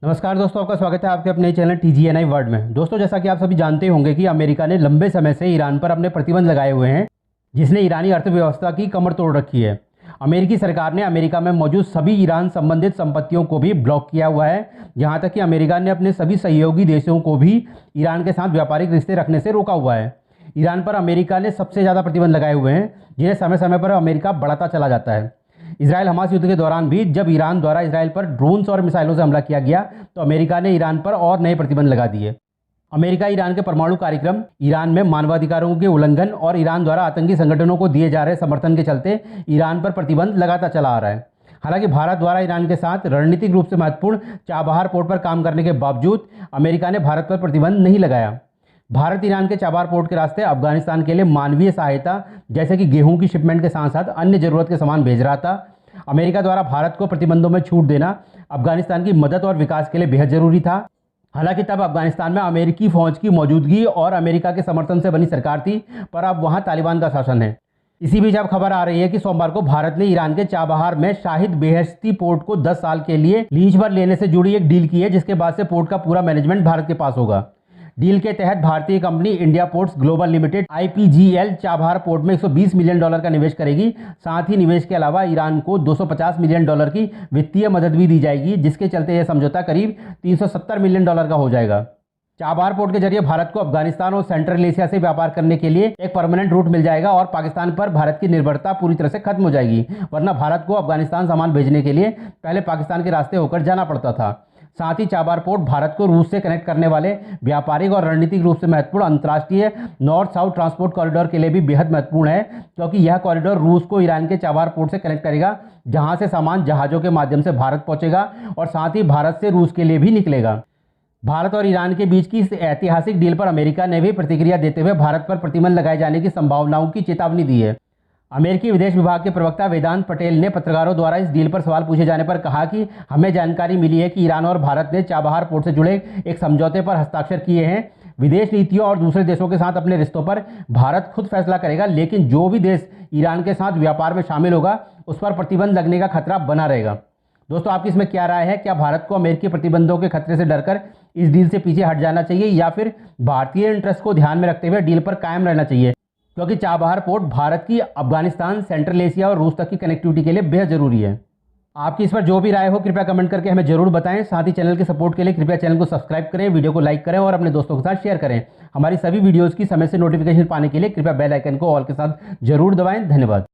नमस्कार दोस्तों, आपका स्वागत है आपके अपने चैनल TGNI वर्ल्ड में। दोस्तों, जैसा कि आप सभी जानते होंगे कि अमेरिका ने लंबे समय से ईरान पर अपने प्रतिबंध लगाए हुए हैं, जिसने ईरानी अर्थव्यवस्था की कमर तोड़ रखी है। अमेरिकी सरकार ने अमेरिका में मौजूद सभी ईरान संबंधित संपत्तियों को भी ब्लॉक किया हुआ है। यहाँ तक कि अमेरिका ने अपने सभी सहयोगी देशों को भी ईरान के साथ व्यापारिक रिश्ते रखने से रोका हुआ है। ईरान पर अमेरिका ने सबसे ज़्यादा प्रतिबंध लगाए हुए हैं, जिन्हें समय समय पर अमेरिका बढ़ाता चला जाता है। इसराइल हमास युद्ध के दौरान भी जब ईरान द्वारा इसराइल पर ड्रोन्स और मिसाइलों से हमला किया गया, तो अमेरिका ने ईरान पर और नए प्रतिबंध लगा दिए। अमेरिका ईरान के परमाणु कार्यक्रम, ईरान में मानवाधिकारों के उल्लंघन और ईरान द्वारा आतंकी संगठनों को दिए जा रहे समर्थन के चलते ईरान पर प्रतिबंध लगाता चला आ रहा है। हालांकि भारत द्वारा ईरान के साथ रणनीतिक रूप से महत्वपूर्ण चाबहार पोर्ट पर काम करने के बावजूद अमेरिका ने भारत पर प्रतिबंध नहीं लगाया। भारत ईरान के चाबहार पोर्ट के रास्ते अफगानिस्तान के लिए मानवीय सहायता जैसे कि गेहूं की शिपमेंट के साथ साथ अन्य जरूरत के सामान भेज रहा था। अमेरिका द्वारा भारत को प्रतिबंधों में छूट देना अफगानिस्तान की मदद और विकास के लिए बेहद जरूरी था। हालांकि तब अफगानिस्तान में अमेरिकी फौज की मौजूदगी और अमेरिका के समर्थन से बनी सरकार थी, पर अब वहां तालिबान का शासन है। इसी बीच अब खबर आ रही है कि सोमवार को भारत ने ईरान के चाबहार में शाहिद बेहेश्ती पोर्ट को 10 साल के लिए लीज पर लेने से जुड़ी एक डील की है, जिसके बाद से पोर्ट का पूरा मैनेजमेंट भारत के पास होगा। डील के तहत भारतीय company India ports global limited IPGL Chabahar port में $120 मिलियन का निवेश करेगी। साथ ही निवेश के अलावा ईरान को $250 मिलियन की वित्तीय मदद भी दी जाएगी, जिसके चलते यह समझौता करीब $370 मिलियन का हो जाएगा। चाबहार पोर्ट के जरिए भारत को अफगानिस्तान और सेंट्रल एशिया से व्यापार करने के लिए एक परमानेंट रूट मिल जाएगा और पाकिस्तान पर भारत की निर्भरता पूरी तरह से खत्म हो जाएगी, वरना भारत को अफगानिस्तान सामान भेजने के लिए पहले पाकिस्तान के रास्ते होकर जाना पड़ता था। साथ ही चाबहार पोर्ट भारत को रूस से कनेक्ट करने वाले व्यापारिक और रणनीतिक रूप से महत्वपूर्ण अंतर्राष्ट्रीय नॉर्थ साउथ ट्रांसपोर्ट कॉरिडोर के लिए भी बेहद महत्वपूर्ण है, क्योंकि यह कॉरिडोर रूस को ईरान के चाबहार पोर्ट से कनेक्ट करेगा, जहां से सामान जहाजों के माध्यम से भारत पहुंचेगा और साथ ही भारत से रूस के लिए भी निकलेगा। भारत और ईरान के बीच की इस ऐतिहासिक डील पर अमेरिका ने भी प्रतिक्रिया देते हुए भारत पर प्रतिबंध लगाए जाने की संभावनाओं की चेतावनी दी है। अमेरिकी विदेश विभाग के प्रवक्ता वेदांत पटेल ने पत्रकारों द्वारा इस डील पर सवाल पूछे जाने पर कहा कि हमें जानकारी मिली है कि ईरान और भारत ने चाबहार पोर्ट से जुड़े एक समझौते पर हस्ताक्षर किए हैं। विदेश नीतियों और दूसरे देशों के साथ अपने रिश्तों पर भारत खुद फैसला करेगा, लेकिन जो भी देश ईरान के साथ व्यापार में शामिल होगा उस पर प्रतिबंध लगने का खतरा बना रहेगा। दोस्तों, आपकी इसमें क्या राय है? क्या भारत को अमेरिकी प्रतिबंधों के खतरे से डरकर इस डील से पीछे हट जाना चाहिए, या फिर भारतीय इंटरेस्ट को ध्यान में रखते हुए डील पर कायम रहना चाहिए? क्योंकि चाबहार पोर्ट भारत की अफगानिस्तान, सेंट्रल एशिया और रूस तक की कनेक्टिविटी के लिए बेहद जरूरी है। आपकी इस पर जो भी राय हो कृपया कमेंट करके हमें जरूर बताएं। साथ ही चैनल के सपोर्ट के लिए कृपया चैनल को सब्सक्राइब करें, वीडियो को लाइक करें और अपने दोस्तों के साथ शेयर करें। हमारी सभी वीडियोज़ की समय से नोटिफिकेशन पाने के लिए कृपया बेल आइकन को ऑल के साथ जरूर दबाएं। धन्यवाद।